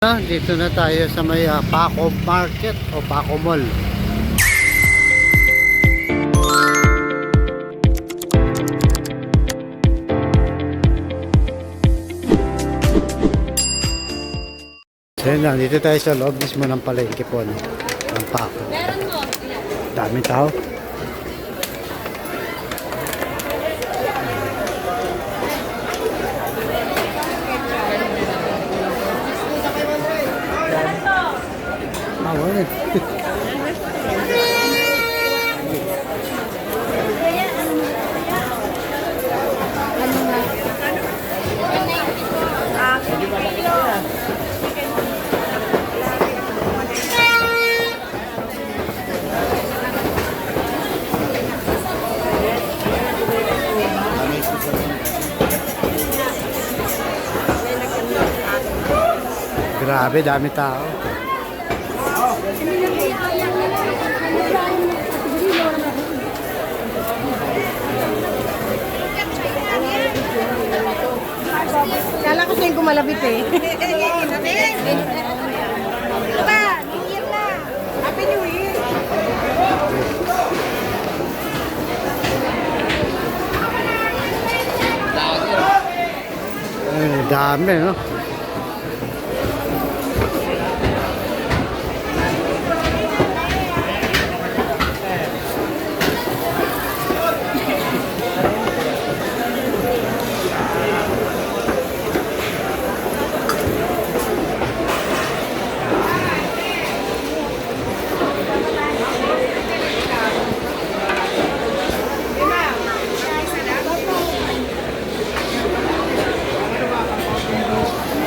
Dito na tayo sa may Paco Market o Paco Mall. So yun lang, dito tayo sa loob mismo ng palengke po ng Paco. Daming tao. Grabe, dami tao. Kala ko sa'yo kumalabit eh. Diba? New Year na. Happy New Year. Dami, no?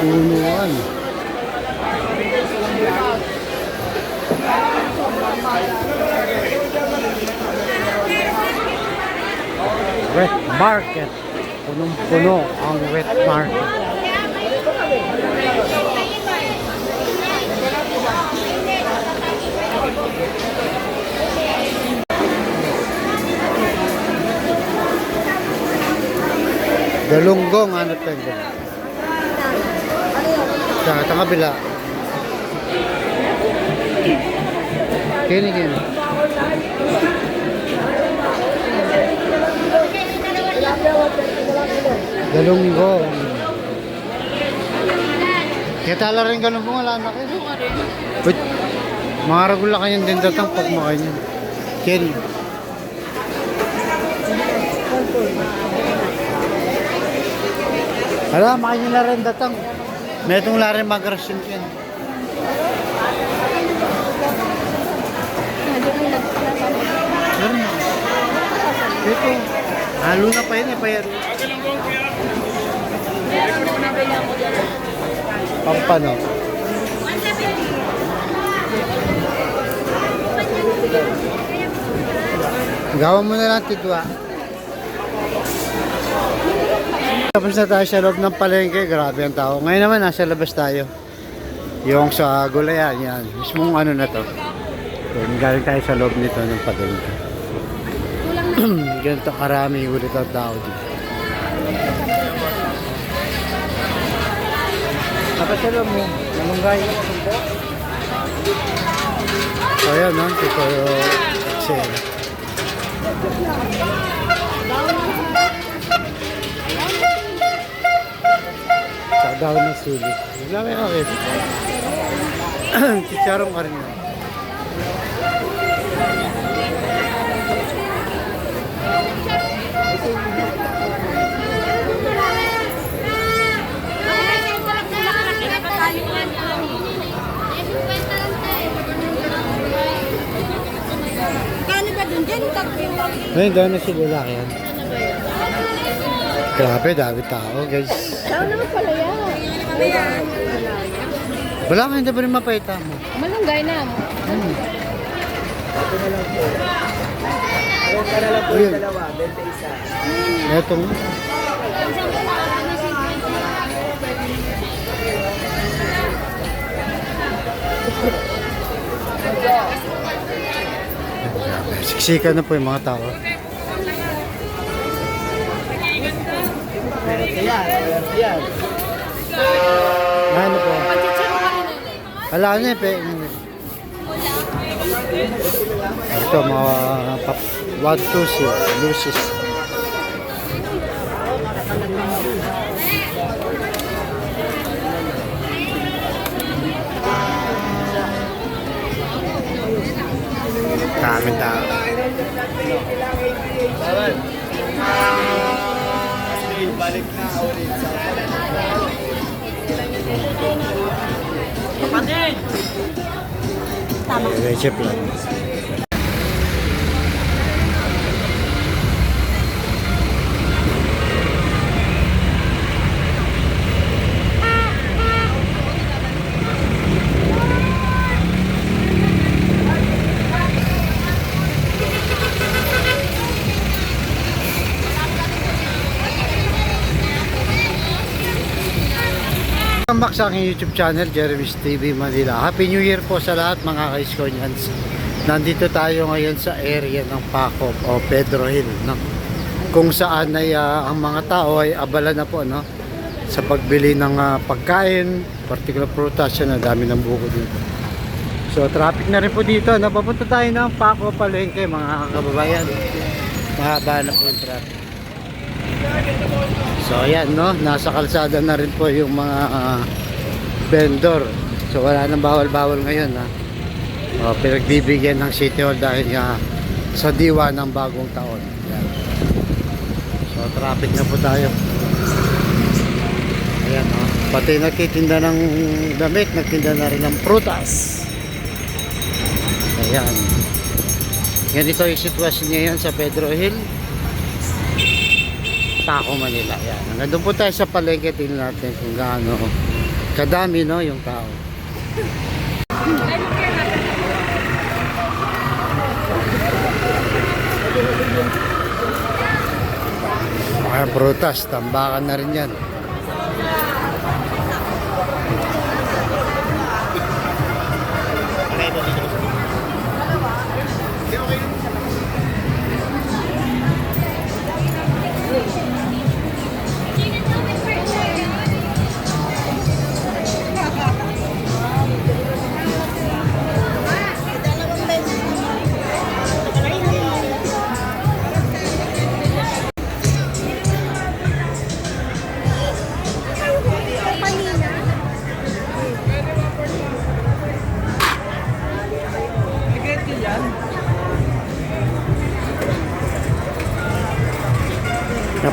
Punuan. Wet market. Punong-puno ang wet market. Galunggong, ano ito? Sa kabila. Kini. Galunggong. Kaya tala rin galunggong, wala na kayo. Wait, mga ragula kanyang din datang pag makain yan. Kini. Hala, makain nila rin datang. May itong laring mag-rasyon yan. Ito. Halo na pa yun eh. Pampano. Gawa mo na lang tidwa. Tapos na tayo sa loob ng palengke, grabe ang tao. Ngayon naman nasa labas tayo. Yung sa gulayan, yan. Mismong ano na to. Galing tayo sa loob nito ng palengke. Ganito karami ulit ang tao dito. Tapos sa loob mo, malunggay. So yan, no? Ito yung Excel. Daw na sulit. Wala may kakit. Chicharong ka rin. Kano ba dun dyan? Ngayon daw na si lalaki yan. Grabe, dami tao guys. Saan naman pala yan? Wala ka, hindi ba rin mapayta mo? Malunggay na mo. Ito na lang po. Ayun ka na lang po yung dalawa, 21. Etong. Siksikan na po yung mga tao. Yan. Ano po? Pag-chichiro ka rin Wala na eh. Ito, mga what to see, lucis. Daming tao. Balik na ulit sa Chip lang. Welcome back sa aking YouTube channel, Jeremy's TV Manila. Happy New Year po sa lahat mga ka-Iskonians. Nandito tayo ngayon sa area ng Pacop o Pedro Hill, no? Kung saan ay ang mga tao ay abala na po, no? Sa pagbili ng pagkain, particular prutas, na dami ng buko dito. So traffic na rin po dito. Napapunta tayo ng Pacop Palengke mga kababayan. Mahaba na po yung traffic. So ayan, no, nasa kalsada na rin po yung mga vendor. So wala nang bawal-bawal ngayon, ha. Pinagbibigyan ng City Hall dahil sa diwa ng bagong taon. Ayan. So traffic na po tayo. Ayan, no, pati nagtitinda ng damit, nagtinda na rin ng prutas. Ayan. Ganito yung sitwasyon ngayon sa Pedro Hill, Taco, Manila. Yan. Nandun po tayo sa palengke, tingnan natin kung gaano kadami, no, yung tao. Mga prutas, tambakan na rin yan.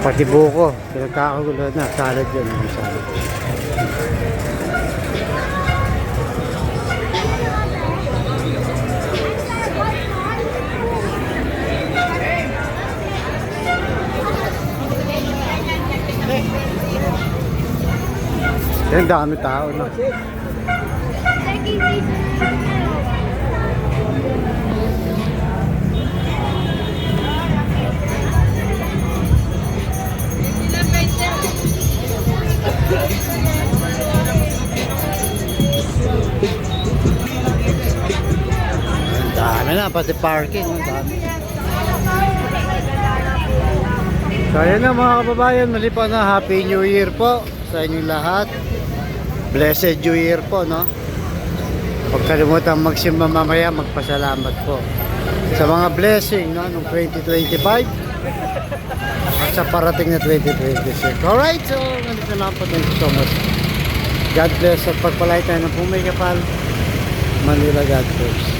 Pati buko, pinagkakagulo na, salad yun, salad. Yan, dami tao na. Dami na, pati parking, ang dami. So ayan na mga kababayan, mali po na Happy New Year po sa inyong lahat. Blessed New Year po, no? Huwag kalimutan magsimba mamaya, magpasalamat po sa mga blessing, no, noong 2025 at sa parating na 2026. Alright, so nandito na po. Thank you so much. God bless at pagpalay tayo ng pumay kapal. Manila, God bless.